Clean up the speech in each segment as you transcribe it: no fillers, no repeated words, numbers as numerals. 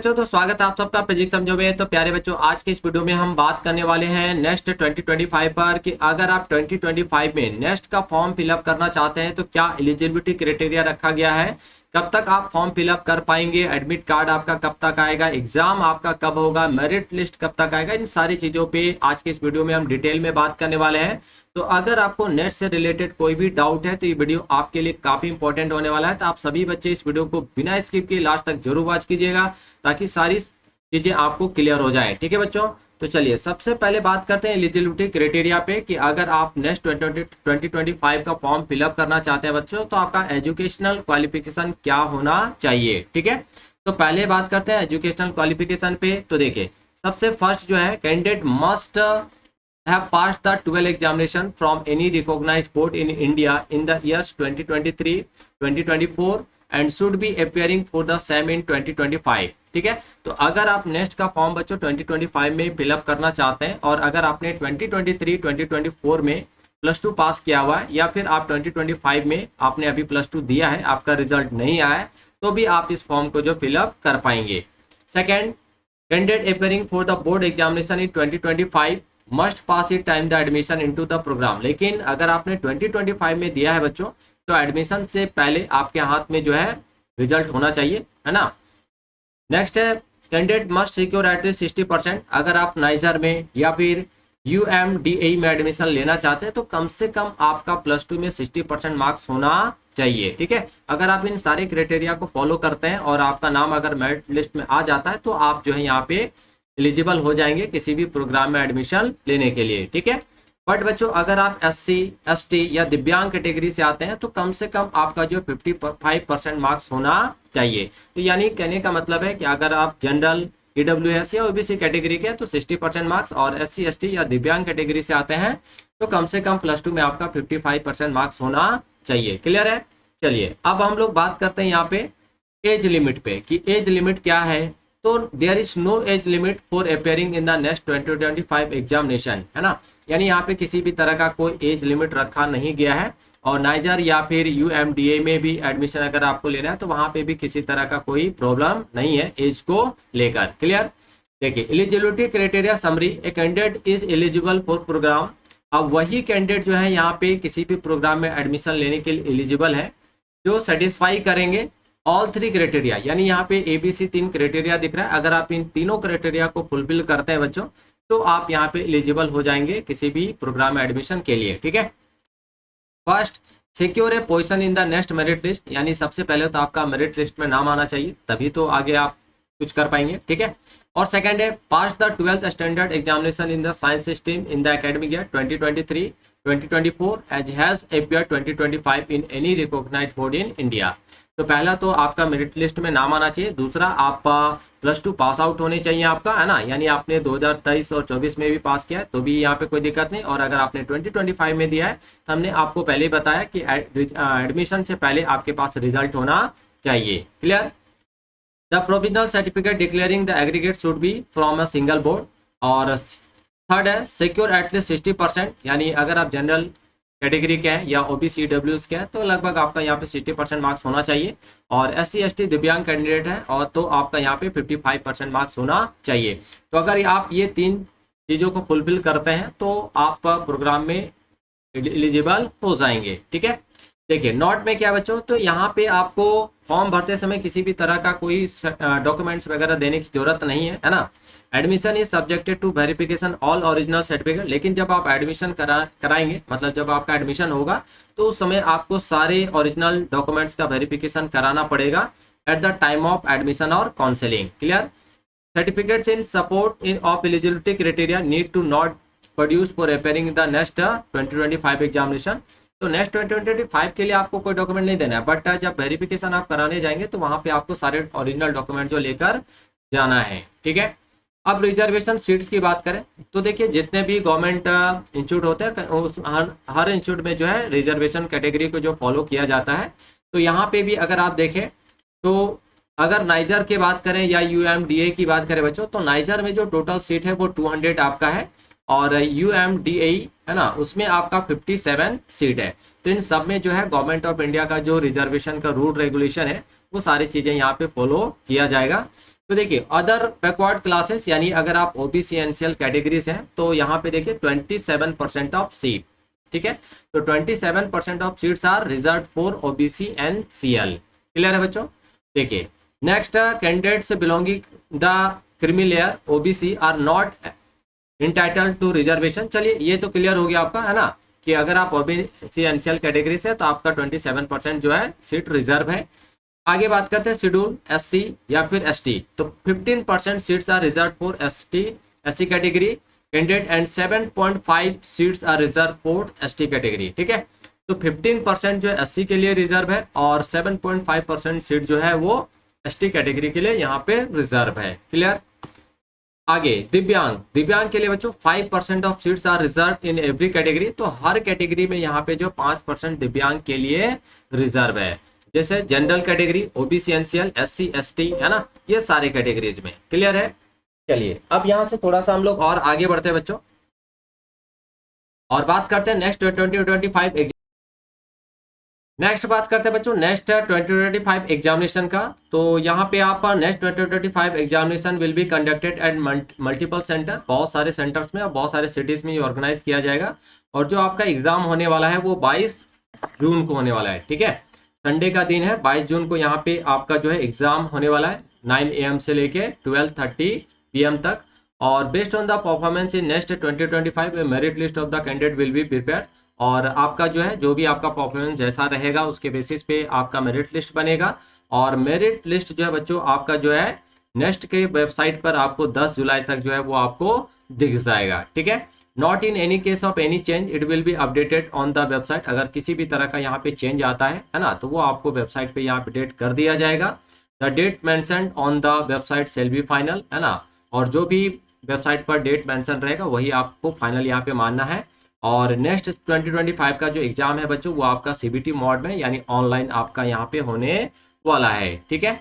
बच्चों तो स्वागत है आप सबका फिजिक्स समझो में। तो प्यारे बच्चों, आज के इस वीडियो में हम बात करने वाले हैं नेक्स्ट 2025 पर कि अगर आप 2025 में नेक्स्ट का फॉर्म फिलअप करना चाहते हैं तो क्या एलिजिबिलिटी क्राइटेरिया रखा गया है, कब तक आप फॉर्म फिलअप कर पाएंगे, एडमिट कार्ड आपका कब तक आएगा, एग्जाम आपका कब होगा, मेरिट लिस्ट कब तक आएगा। इन सारी चीजों पे आज के इस वीडियो में हम डिटेल में बात करने वाले हैं। तो अगर आपको नेट से रिलेटेड कोई भी डाउट है तो ये वीडियो आपके लिए काफी इंपॉर्टेंट होने वाला है। तो आप सभी बच्चे इस वीडियो को बिना स्किप किए लास्ट तक जरूर वॉच कीजिएगा ताकि सारी चीजें आपको क्लियर हो जाए। ठीक है बच्चों, तो चलिए सबसे पहले बात करते हैं एलिजिबिलिटी क्राइटेरिया पे कि अगर आप नेक्स्ट 2025 का फॉर्म फिलअप करना चाहते हैं बच्चों तो आपका एजुकेशनल क्वालिफिकेशन क्या होना चाहिए। ठीक है, तो पहले बात करते हैं एजुकेशनल क्वालिफिकेशन पे। तो देखिए सबसे फर्स्ट जो है, candidate must have passed the 12 examination from any recognized board in India in the years 2023, 2024 and should be appearing for the same in 2025। ठीक है, तो अगर आप नेक्स्ट का फॉर्म बच्चों 2025 में फिलअप करना चाहते हैं और अगर आपने 2023, 2024 में +2 पास किया हुआ है या फिर आप 2025 में आपने अभी +2 दिया है, आपका रिजल्ट नहीं आया है, तो भी आप इस फॉर्म को जो फिलअप कर पाएंगे। Second, candidate appearing for the board examination in 2025 must pass it time the admission into the programme. लेकिन अगर आपने 2025 में दिया है बच्चों तो एडमिशन से पहले आपके हाथ में जो है रिजल्ट होना चाहिए, है ना। नेक्स्ट है, कैंडिडेट मस्ट सिक्योर एटलीस्ट 60%। अगर आप नाइजर में या फिर UMDA में एडमिशन लेना चाहते हैं तो कम से कम आपका +2 में 60% मार्क्स होना चाहिए। ठीक है, अगर आप इन सारे क्राइटेरिया को फॉलो करते हैं और आपका नाम अगर मेरिट लिस्ट में आ जाता है तो आप जो है यहाँ पे एलिजिबल हो जाएंगे किसी भी प्रोग्राम में एडमिशन लेने के लिए। ठीक है, बट बच्चों अगर आप SC, ST या दिव्यांग कैटेगरी से आते हैं तो कम से कम आपका जो 55% मार्क्स होना चाहिए। तो यानी कहने का मतलब है कि अगर आप जनरल, EWS या OBC कैटेगरी के हैं तो 60% मार्क्स, और SC, ST या दिव्यांग कैटेगरी से आते हैं तो कम से कम +2 में आपका 55% मार्क्स होना चाहिए। क्लियर है। चलिए अब हम लोग बात करते हैं यहाँ पे एज लिमिट पे कि एज लिमिट क्या है। तो there is no age limit for appearing in the next 2025 examination, है ना। यानी यहाँ पे किसी भी तरह का कोई एज लिमिट रखा नहीं गया है, और नाइजर या फिर UMDA में भी एडमिशन अगर आपको लेना है तो वहां पे भी किसी तरह का कोई प्रॉब्लम नहीं है एज को लेकर। क्लियर। देखिए eligibility criteria summary, a candidate is eligible for programme. अब वही कैंडिडेट जो है यहाँ पे किसी भी प्रोग्राम में एडमिशन लेने के लिए एलिजिबल है जो सेटिस्फाई करेंगे ऑल 3 क्राइटेरिया। यानी यहाँ पे ABC 3 क्राइटेरिया दिख रहा है। अगर आप इन तीनों क्राइटेरिया को फुलफिल करते हैं बच्चों तो आप यहाँ पे एलिजिबल हो जाएंगे किसी भी प्रोग्राम में एडमिशन के लिए। ठीक है, first, secure A position in the next merit list. यानी सबसे पहले तो आपका मेरिट लिस्ट में नाम आना चाहिए, तभी तो आगे आप कुछ कर पाएंगे। ठीक है, और सेकंड है, pass the 12th standard examination in the science stream in the academic year 2023, 2024 as has appeared 2025 in any recognised board in India. तो पहला तो आपका मेरिट लिस्ट में नाम आना चाहिए, दूसरा आप +2 पास आउट होने चाहिए आपका, है ना। यानी आपने 2023 और 24 में भी पास किया है तो भी यहाँ पे कोई दिक्कत नहीं, और अगर आपने 2025 में दिया है तो हमने आपको पहले ही बताया कि एडमिशन से पहले आपके पास रिजल्ट होना चाहिए। Clear. The provisional certificate declaring the aggregate should be from a single board. और थर्ड है, सिक्योर एटलीस्ट 60%। यानी अगर आप जनरल कैटेगरी के हैं या OBC EWS के हैं तो लगभग आपका यहाँ पे 60% मार्क्स होना चाहिए, और SC ST दिव्यांग कैंडिडेट है और तो आपका यहाँ पे 55% मार्क्स होना चाहिए। तो अगर आप ये 3 चीज़ों को फुलफिल करते हैं तो आप प्रोग्राम में एलिजिबल हो जाएंगे। ठीक है, देखिए नोट में क्या बच्चों, तो यहाँ पे आपको फॉर्म भरते समय किसी भी तरह का कोई डॉक्यूमेंट्स वगैरह देने की जरूरत नहीं है ना। Admission is subjected to verification all original certificate. लेकिन जब आप एडमिशन कराएंगे, मतलब जब आपका एडमिशन होगा तो उस समय आपको सारे ओरिजिनल डॉक्यूमेंट्स का वेरिफिकेशन कराना पड़ेगा at the time of admission और counselling. Clear. Certificates in support in of eligibility criteria need to not produce for appearing the next 2025 examination. तो नेक्स्ट 2025 के लिए आपको कोई डॉक्यूमेंट नहीं देना है, बट जब वेरिफिकेशन आप कराने जाएंगे तो वहां पे आपको सारे ओरिजिनल डॉक्यूमेंट जो लेकर जाना है। ठीक है, अब रिजर्वेशन सीट्स की बात करें तो देखिए जितने भी गवर्नमेंट इंस्टीट्यूट होते हैं हर इंस्टीट्यूट में जो है रिजर्वेशन कैटेगरी को जो फॉलो किया जाता है। तो यहाँ पे भी अगर आप देखें तो अगर नाइजर की बात करें या UMDA की बात करें बच्चों, तो नाइजर में जो टोटल सीट है वो 200 आपका है, और UMDA है ना उसमें आपका 57 सीट है। तो इन सब में जो है गवर्नमेंट ऑफ इंडिया का जो रिजर्वेशन का रूल रेगुलेशन है वो सारी चीजें यहाँ पे फॉलो किया जाएगा। तो देखिए अदर बैकवर्ड क्लासेस यानी अगर आप ओबीसी एनसीएल कैटेगरीज हैं तो यहाँ पे देखिए 27% ऑफ सीट, ठीक है। तो 27% of seats are reserve for OBC and CL. Clear है बच्चों। देखिए next, candidates belonging the creamy layer OBC are not entitled to reservation. चलिए ये तो क्लियर हो गया आपका, है ना, कि अगर आप ओबीसी एनसीएल कैटेगरी से तो आपका 27% जो है सीट रिजर्व है। आगे बात करते हैं शेड्यूल एससी या फिर एसटी, तो 15% seats are reserve for SC category candidate and 7.5 seats are reserve for ST category, ठीक है। तो 15% जो है एससी के लिए रिजर्व है और 7.5% सीट जो है वो एसटी कैटेगरी के लिए यहाँ पे रिजर्व है। क्लियर। आगे दिव्यांग के लिए बच्चों 5% of seats are reserve in every category. तो हर कैटेगरी में यहाँ पे जो 5% दिव्यांग के लिए रिजर्व है, जैसे general category, OBC NCL, SC ST, है ना, ये सारे कैटेगरीज में। क्लियर है। चलिए अब यहाँ से थोड़ा सा हम लोग और आगे बढ़ते हैं बच्चों और बात करते हैं नेक्स्ट 2025 नेक्स्ट बात करते हैं बच्चों नेक्स्ट 2025 एग्जामिनेशन का। तो यहाँ पे आप next 2025 examination will be conducted at multiple centre, बहुत सारे सेंटर्स में और बहुत सारे सिटीज में ये ऑर्गेनाइज किया जाएगा। और जो आपका एग्जाम होने वाला है वो 22 जून को होने वाला है, ठीक है। संडे का दिन है, 22 जून को यहाँ पे आपका जो है एग्जाम होने वाला है 9 AM से लेके 12:30 PM तक। और based on the performance in next 2025 merit list of the candidate will be prepare. और आपका जो है जो भी आपका परफॉर्मेंस जैसा रहेगा उसके बेसिस पे आपका मेरिट लिस्ट बनेगा। और मेरिट लिस्ट जो है बच्चों आपका जो है नेक्स्ट के वेबसाइट पर आपको 10 जुलाई तक जो है वो आपको दिख जाएगा, ठीक है। Not in any case of any change it will be updated on the website. अगर किसी भी तरह का यहाँ पे चेंज आता है ना, तो वो आपको वेबसाइट पे यहाँ अपडेट कर दिया जाएगा। The date mentioned on the website shall be final, है ना। और जो भी वेबसाइट पर डेट मेंशन रहेगा वही आपको फाइनल यहाँ पे मानना है। और नेक्स्ट 2025 का जो एग्जाम है बच्चों वो आपका सीबीटी मोड में यानी ऑनलाइन आपका यहाँ पे होने वाला है, ठीक है।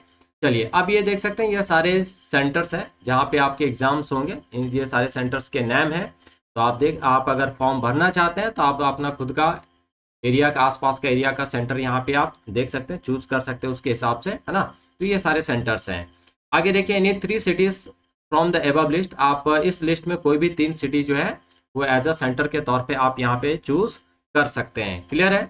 चलिए अब ये देख सकते हैं ये सारे सेंटर्स हैं जहाँ पे आपके एग्जाम्स होंगे, ये सारे सेंटर्स के नाम हैं। तो आप अगर फॉर्म भरना चाहते हैं तो आप अपना खुद का एरिया का आसपास का एरिया का सेंटर यहाँ पे आप देख सकते हैं, चूज कर सकते हैं उसके हिसाब से, है ना। तो ये सारे सेंटर्स हैं। आगे देखिए any 3 cities from the above list, आप इस लिस्ट में कोई भी 3 सिटी जो है वो एज अ सेंटर के तौर पे आप यहाँ पे चूज कर सकते हैं। क्लियर है।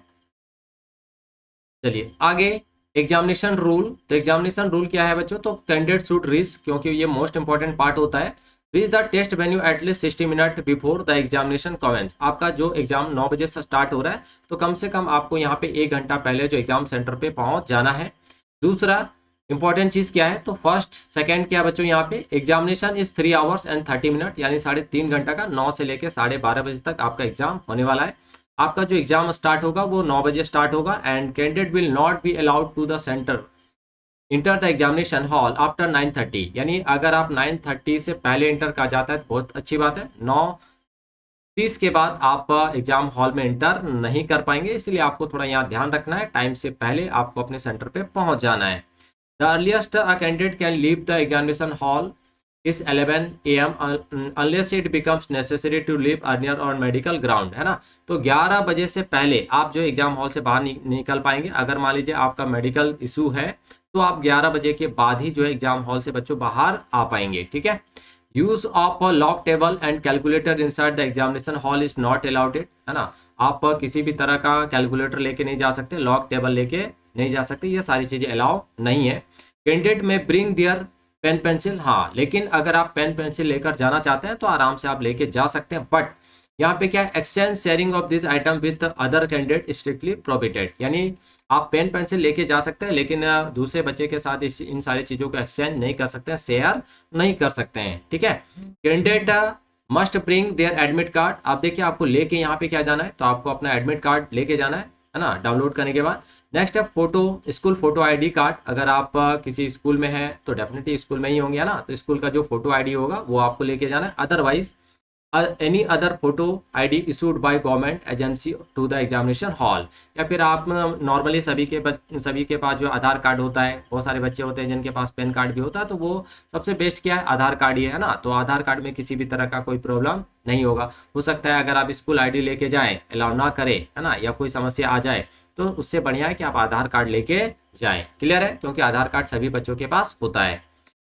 चलिए आगे एग्जामिनेशन रूल। तो एग्जामिनेशन रूल क्या है बच्चों, तो कैंडिडेट शुड रीच, क्योंकि ये मोस्ट इंपॉर्टेंट पार्ट होता है, reach the test venue at least 60 minute before the examination commences. आपका जो एग्जाम 9 बजे से स्टार्ट हो रहा है तो कम से कम आपको यहाँ पे 1 घंटा पहले जो एग्जाम सेंटर पे पहुंच जाना है। दूसरा इंपॉर्टेंट चीज क्या है, तो फर्स्ट सेकंड क्या बच्चों, यहाँ पे examination is 3 hours and 30 minutes यानी 3.5 घंटा का 9 से लेके 12:30 बजे तक आपका एग्जाम होने वाला है। आपका जो एग्जाम स्टार्ट होगा वो 9 बजे स्टार्ट होगा and candidate will not be allowed to the centre enter the examination hall after 9:30। यानी अगर आप 9:30 से पहले इंटर कर जाता है तो बहुत अच्छी बात है, 9:30 के बाद आप एग्जाम हॉल में इंटर नहीं कर पाएंगे, इसलिए आपको थोड़ा यहाँ ध्यान रखना है, टाइम से पहले आपको अपने सेंटर पे पहुंच जाना है। The earliest a candidate can leave the examination hall is 11 AM unless it becomes necessary to leave earlier on medical ground, है ना। तो 11 बजे से पहले आप जो एग्जाम हॉल से बाहर निकल पाएंगे। अगर मान लीजिए आपका मेडिकल इशू है तो आप 11 बजे के बाद ही जो है एग्जाम हॉल से बच्चों बाहर आ पाएंगे, ठीक है। Use of log table and calculator inside the examination hall is not allowed, है ना। आप किसी भी तरह का कैलकुलेटर लेके नहीं जा सकते, लॉक टेबल लेके नहीं जा सकते, ये सारी चीजें अलाउ नहीं है। कैंडिडेट में ब्रिंग देयर पेन पेंसिल, हाँ, लेकिन अगर आप पेन पेंसिल लेकर जाना चाहते हैं तो आराम से आप लेके जा सकते हैं। बट यहाँ पे क्या है, exchange sharing of this item with other candidate strictly prohibited. यानी आप पेन पेंसिल लेके जा सकते हैं लेकिन दूसरे बच्चे के साथ इन सारी चीजों को एक्सचेंज नहीं कर सकते हैं, शेयर नहीं कर सकते हैं, ठीक है। Candidate must bring their admit card. आप देखिए आपको लेके यहाँ पे क्या जाना है, तो आपको अपना एडमिट कार्ड लेके जाना है ना, डाउनलोड करने के बाद। नेक्स्ट है photo, school photo ID card. अगर आप किसी स्कूल में हैं तो डेफिनेटली स्कूल में ही होंगे, है ना, तो स्कूल का जो फोटो आईडी होगा वो आपको लेके जाना है। Otherwise any other photo ID issued by government agency to the examination hall. या फिर आप नॉर्मली सभी के पास जो आधार कार्ड होता है, बहुत सारे बच्चे होते हैं जिनके पास पैन कार्ड भी होता है, तो वो सबसे बेस्ट क्या है, आधार कार्ड ही है ना। तो आधार कार्ड में किसी भी तरह का कोई प्रॉब्लम नहीं होगा। हो सकता है अगर आप स्कूल आईडी लेके जाएं, अलाउ ना करे, है ना, या कोई समस्या आ जाए तो उससे बढ़िया है कि आप आधार कार्ड लेके जाएं। क्लियर है, क्योंकि आधार कार्ड सभी बच्चों के पास होता है।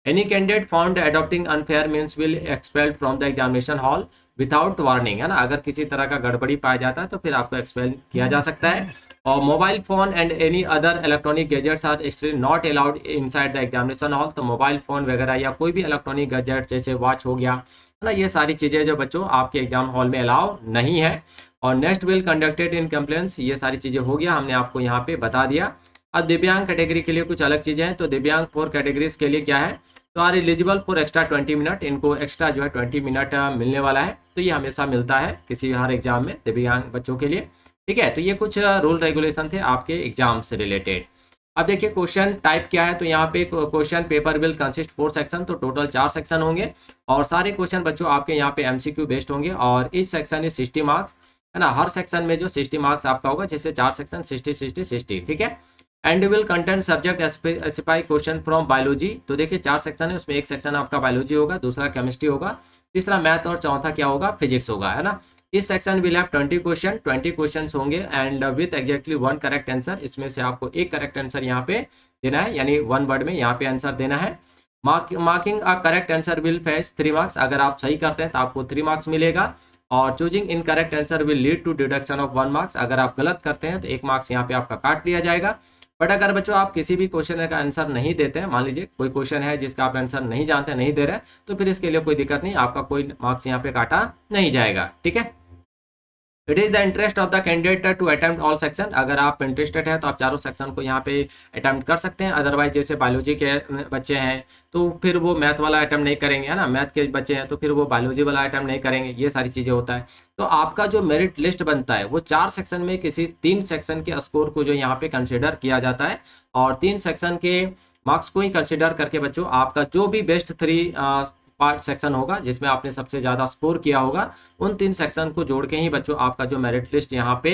Any candidate found adopting unfair means will expelled from the examination hall without warning, है ना। अगर किसी तरह का गड़बड़ी पाया जाता है तो फिर आपको एक्सपेल किया जा सकता है। और mobile phone and any other electronic gadgets are still not allowed inside the examination hall. तो मोबाइल फोन वगैरह या कोई भी इलेक्ट्रॉनिक गैजेट जैसे वॉच हो गया, है ना, ये सारी चीज़ें जो बच्चों आपके एग्जाम हॉल में अलाउ नहीं है। और next will conducted in complaints, ये सारी चीज़ें हो गया, हमने आपको यहाँ पे बता दिया। अब दिव्यांग कैटेगरी के लिए कुछ अलग चीज़ें हैं। तो दिव्यांग 4 कैटेगरीज के लिए क्या है, तो are eligible for extra 20 minute, इनको एक्स्ट्रा जो है 20 मिनट मिलने वाला है। तो ये हमेशा मिलता है किसी हर एग्जाम में दिव्यांग बच्चों के लिए, ठीक है। तो ये कुछ रूल रेगुलेशन थे आपके एग्जाम से रिलेटेड। अब देखिए क्वेश्चन टाइप क्या है, तो यहाँ पे question paper will consist 4 section, तो टोटल 4 सेक्शन होंगे और सारे क्वेश्चन बच्चों आपके यहाँ पे एमसीक्यू बेस्ड होंगे और इस सेक्शन इज 60 मार्क्स, है ना। हर सेक्शन में जो 60 मार्क्स आपका होगा, जैसे 4 सेक्शन 60 60 60, ठीक है। And will content subject specify question from biology. तो देखिए 4 सेक्शन है, उसमें एक सेक्शन आपका बायोलॉजी होगा, दूसरा केमिस्ट्री होगा, तीसरा मैथ और चौथा क्या होगा, फिजिक्स होगा, है ना। इस सेक्शन विल हैव 20 क्वेश्चन होंगे and with exactly 1 correct answer. इसमें से आपको एक करेक्ट आंसर यहाँ पे देना है, यानी 1 वर्ड में यहाँ पे आंसर देना है। Marking a correct answer will face 3 marks, अगर आप सही करते हैं तो आपको 3 मार्क्स मिलेगा। और choosing incorrect answer will lead to deduction of 1 marks, अगर आप गलत करते हैं तो 1 मार्क्स यहाँ पे आपका काट लिया जाएगा। बट अगर बच्चों आप किसी भी क्वेश्चन का आंसर नहीं देते हैं, मान लीजिए कोई क्वेश्चन है जिसका आप आंसर नहीं जानते, नहीं दे रहे, तो फिर इसके लिए कोई दिक्कत नहीं, आपका कोई मार्क्स यहाँ पे काटा नहीं जाएगा, ठीक है। It is the interest of the candidate to attempt all section, अगर आप इंटरेस्टेड है तो आप चारों सेक्शन को यहाँ पे अटेम्प्ट कर सकते हैं। अदरवाइज जैसे बायोलॉजी के बच्चे हैं तो फिर वो मैथ वाला अटेम्प्ट नहीं करेंगे, है ना। मैथ के बच्चे हैं तो फिर वो बायोलॉजी वाला अटेम्प्ट नहीं करेंगे, ये सारी चीज़ें होता है। तो आपका जो मेरिट लिस्ट बनता है वो 4 सेक्शन में किसी 3 सेक्शन के स्कोर को जो यहाँ पे कंसिडर किया जाता है और 3 सेक्शन के मार्क्स को ही कंसिडर करके बच्चों आपका जो भी बेस्ट 3 पार्ट सेक्शन होगा जिसमें आपने सबसे ज़्यादा स्कोर किया होगा, उन 3 सेक्शन को जोड़ के ही बच्चों आपका जो मेरिट लिस्ट यहाँ पे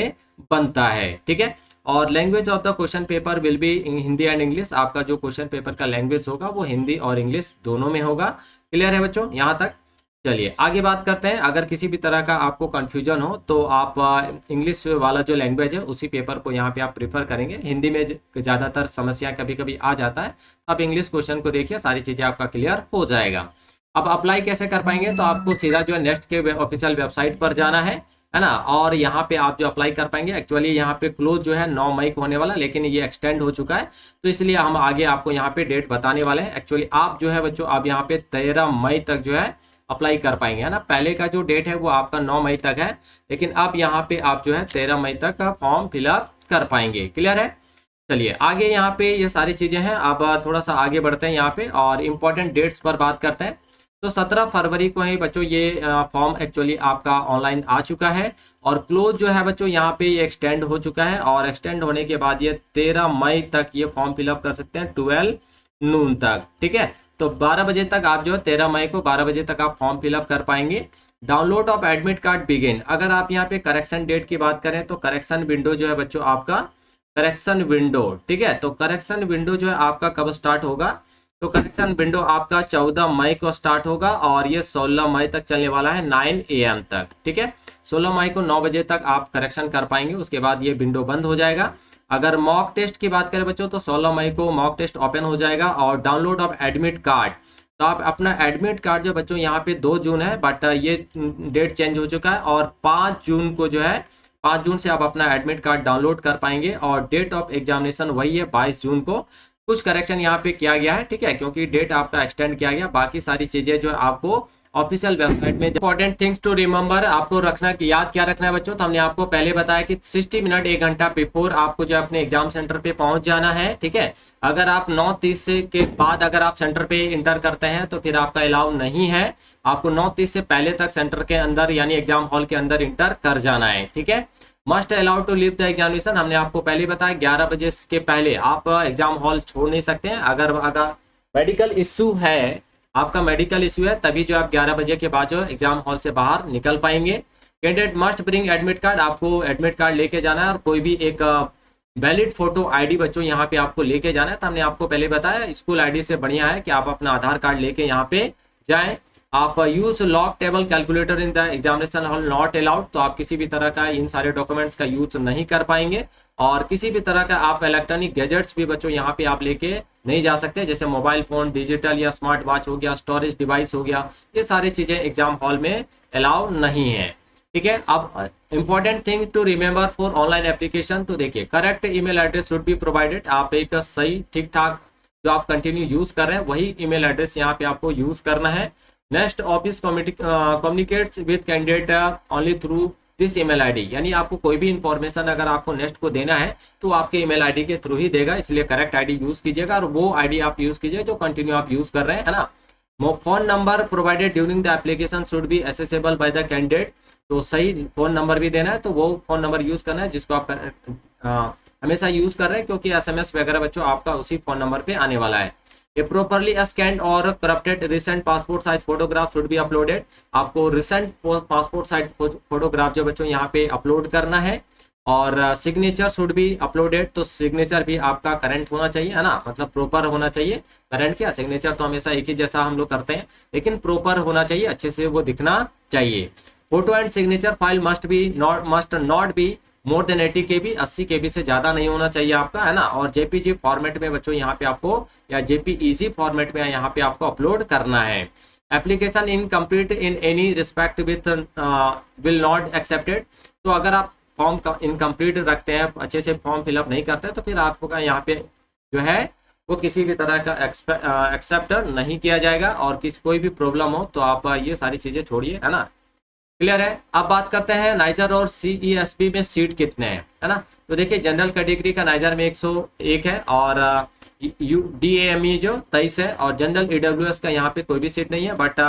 बनता है, ठीक है। और language of the question paper will be Hindi and English, आपका जो क्वेश्चन पेपर का लैंग्वेज होगा वो हिंदी और इंग्लिश दोनों में होगा। क्लियर है बच्चों यहाँ तक। चलिए आगे बात करते हैं। अगर किसी भी तरह का आपको कंफ्यूजन हो तो आप इंग्लिश वाला जो लैंग्वेज है उसी पेपर को यहाँ पे आप प्रीफर करेंगे। हिंदी में ज़्यादातर समस्या कभी कभी आ जाता है, आप इंग्लिश क्वेश्चन को देखिए, सारी चीज़ें आपका क्लियर हो जाएगा। अब अप्लाई कैसे कर पाएंगे, तो आपको सीधा जो है नेक्स्ट के ऑफिशियल वेबसाइट पर जाना है ना। और यहाँ पे आप जो अप्लाई कर पाएंगे, एक्चुअली यहाँ पे क्लोज जो है 9 मई को होने वाला, लेकिन ये एक्सटेंड हो चुका है, तो इसलिए हम आगे आपको यहाँ पे डेट बताने वाले हैं। एक्चुअली आप जो है बच्चों आप यहाँ पे 13 मई तक जो है अप्लाई कर पाएंगे, है ना। पहले का जो डेट है वो आपका 9 मई तक है, लेकिन अब यहाँ पे आप जो है 13 मई तक का फॉर्म फिलअप कर पाएंगे। क्लियर है। चलिए आगे यहाँ पे ये सारी चीज़ें हैं। अब थोड़ा सा आगे बढ़ते हैं यहाँ पे और इम्पोर्टेंट डेट्स पर बात करते हैं। तो 17 फरवरी को ही बच्चों ये फॉर्म एक्चुअली आपका ऑनलाइन आ चुका है और क्लोज जो है बच्चों यहाँ पे ये एक्सटेंड हो चुका है और एक्सटेंड होने के बाद ये 13 मई तक ये फॉर्म फिलअप कर सकते हैं 12 नून तक, ठीक है। तो 12 बजे तक आप जो है 13 मई को 12 बजे तक आप फॉर्म फिलअप कर पाएंगे। Download of admit card begin, अगर आप यहाँ पे करेक्शन डेट की बात करें तो करेक्शन विंडो जो है बच्चों आपका करेक्शन विंडो, ठीक है। तो करेक्शन विंडो जो है आपका कब स्टार्ट होगा, तो करेक्शन विंडो आपका 14 मई को स्टार्ट होगा और ये 16 मई तक चलने वाला है 9 AM तक, ठीक है। 16 मई को 9 बजे तक आप करेक्शन कर पाएंगे, उसके बाद ये विंडो बंद हो जाएगा। अगर मॉक टेस्ट की बात करें बच्चों तो 16 मई को मॉक टेस्ट ओपन हो जाएगा। और डाउनलोड ऑफ एडमिट कार्ड, तो आप अपना एडमिट कार्ड जो बच्चों यहाँ पे 2 जून है, बट ये डेट चेंज हो चुका है और 5 जून को जो है 5 जून से आप अपना एडमिट कार्ड डाउनलोड कर पाएंगे। और डेट ऑफ एग्जामिनेशन वही है 22 जून को, कुछ करेक्शन यहाँ पे किया गया है, ठीक है, क्योंकि डेट आपका एक्सटेंड किया गया। बाकी सारी चीजें जो है आपको ऑफिशियल वेबसाइट में। इंपॉर्टेंट थिंग्स टू रिमेंबर, आपको रखना कि याद क्या रखना है बच्चों, तो हमने आपको पहले बताया कि 60 मिनट 1 घंटा बिफोर आपको जो अपने एग्जाम सेंटर पे पहुंच जाना है, ठीक है। अगर आप 9:30 से के बाद अगर आप सेंटर पे इंटर करते हैं तो फिर आपका अलाउ नहीं है, आपको 9:30 से पहले तक सेंटर के अंदर यानी एग्जाम हॉल के अंदर इंटर कर जाना है, ठीक है। Must allowed to leave the examination, हमने आपको पहले बताया 11 बजे के पहले आप एग्जाम हॉल छोड़ नहीं सकते हैं। अगर मेडिकल इशू है, आपका मेडिकल इशू है, तभी जो आप 11 बजे के बाद जो एग्जाम हॉल से बाहर निकल पाएंगे। Candidate must bring admit card, आपको एडमिट कार्ड लेके जाना है और कोई भी एक वैलिड फोटो आईडी बच्चों यहाँ पे आपको लेके जाना है। तो हमने आपको पहले बताया स्कूल आईडी से बढ़िया है कि आप अपना आधार कार्ड लेके यहाँ पे जाएं। आप use log table calculator in the examination hall not allowed, तो आप किसी भी तरह का इन सारे डॉक्यूमेंट्स का यूज नहीं कर पाएंगे। और किसी भी तरह का आप इलेक्ट्रॉनिक गैजेट्स भी बच्चों यहाँ पे आप लेके नहीं जा सकते, जैसे मोबाइल फोन, डिजिटल या स्मार्ट वॉच हो गया, स्टोरेज डिवाइस हो गया, ये सारी चीजें एग्जाम हॉल में अलाउ नहीं है। ठीक है। अब important thing to remember for online application, तो देखिए correct email address should be provided. आप एक सही ठीक ठाक जो आप कंटिन्यू यूज कर रहे हैं वही ईमेल एड्रेस यहाँ पे आपको यूज करना है। Next office communicates with candidate only through this email ID, यानी आपको कोई भी इंफॉर्मेशन अगर आपको नेक्स्ट को देना है तो आपके ईमेल आईडी के थ्रू ही देगा, इसलिए करेक्ट आईडी यूज कीजिएगा और वो आईडी आप यूज कीजिए जो कंटिन्यू आप यूज कर रहे हैं, है ना। Phone number provided during the application should be accessible by the candidate, तो सही फोन नंबर भी देना है, तो वो फोन नंबर यूज करना है जिसको आप हमेशा यूज कर रहे हैं, क्योंकि एसएमएस वगैरह बच्चों आपका उसी फोन नंबर पे आने वाला है। ए प्रोपरली स्कैन्ड और corrupted recent passport size photograph should be uploaded, आपको रिसेंट पासपोर्ट साइज फोटोग्राफ जो बच्चों यहाँ पे अपलोड करना है। और सिग्नेचर शुड बी अपलोडेड, तो सिग्नेचर भी आपका करंट होना चाहिए, है ना, मतलब प्रॉपर होना चाहिए। करंट क्या, सिग्नेचर तो हमेशा एक ही जैसा हम लोग करते हैं, लेकिन प्रॉपर होना चाहिए, अच्छे से वो दिखना चाहिए। Photo and signature file must not be more than 80 KB, 80 KB से ज्यादा नहीं होना चाहिए आपका, है ना। और जेपीजी फॉर्मेट में बच्चों यहाँ पे आपको, या जेपीईजी फॉर्मेट में यहाँ पे आपको अपलोड करना है। Application incomplete in any respect with will not accepted, तो अगर आप फॉर्म इनकम्प्लीट रखते हैं, अच्छे से फॉर्म फिलअप नहीं करते, तो फिर आपको यहाँ पे जो है वो किसी भी तरह का एक्सेप्ट नहीं किया जाएगा, और कोई भी प्रॉब्लम हो तो आप ये सारी चीजें छोड़िए, है ना। क्लियर है। अब बात करते हैं नाइजर और CESP में सीट कितने हैं, है ना। तो देखिए जनरल कैटेगरी का नाइजर में 101 है, और DAME जो 23 है, और जनरल EWS का यहाँ पे कोई भी सीट नहीं है, बट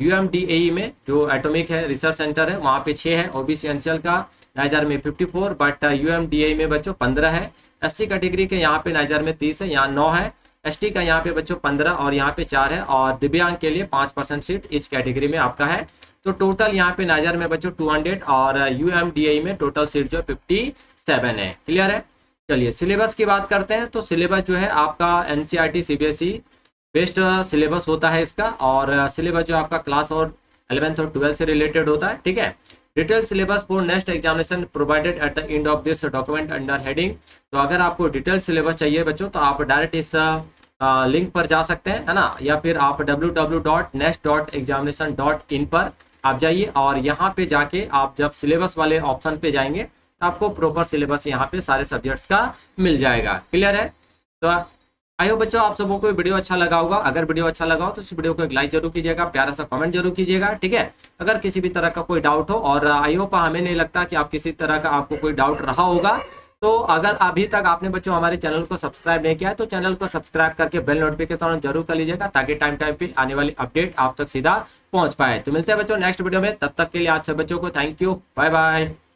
UMDAE में जो एटॉमिक है रिसर्च सेंटर है वहाँ पे 6 है। OBC एनसीएल का नाइजर में 54, बट UMDAE में बच्चों 15 है। SC कैटेगरी के यहाँ पे नाइजर में 30 है, यहाँ 9 है। ST का यहाँ पे बच्चों 15 और यहाँ पे 4 है, और दिव्यांग के लिए 5% सीट इस कैटेगरी में आपका है। तो टोटल यहाँ पे नाइजर में बच्चों 200 और UMDAE में टोटल सीट जो 57 है। क्लियर है। चलिए सिलेबस की बात करते हैं। तो सिलेबस जो है आपका NCERT CBSE बेस्ड सिलेबस होता है इसका, और सिलेबस जो आपका क्लास और 11th और 12th से रिलेटेड होता है। ठीक है। Detail syllabus for next examination provided at the end of this document under heading, तो अगर आपको डिटेल सिलेबस चाहिए बच्चों तो आप डायरेक्ट इस लिंक पर जा सकते हैं, है ना, या फिर आप www.next.examination.in पर आप जाइए, और यहाँ पे जाके आप जब सिलेबस वाले ऑप्शन पे जाएंगे तो आपको प्रॉपर सिलेबस यहाँ पे सारे सब्जेक्ट्स का मिल जाएगा। क्लियर है। तो आई होप बच्चों आप सबको कोई वीडियो अच्छा लगा होगा। अगर वीडियो अच्छा लगा हो तो इस वीडियो को एक लाइक जरूर कीजिएगा, प्यारा सा कमेंट जरूर कीजिएगा। ठीक है। अगर किसी भी तरह का कोई डाउट हो, और आई होप हमें नहीं लगता कि आप किसी तरह का आपको कोई डाउट रहा होगा, तो अगर अभी तक आपने बच्चों हमारे चैनल को सब्सक्राइब नहीं किया है तो चैनल को सब्सक्राइब करके बेल नोटिफिकेशन जरूर कर लीजिएगा, ताकि टाइम पे आने वाली अपडेट आप तक सीधा पहुंच पाए। तो मिलते हैं बच्चों नेक्स्ट वीडियो में, तब तक के लिए आप सब बच्चों को थैंक यू, बाय बाय।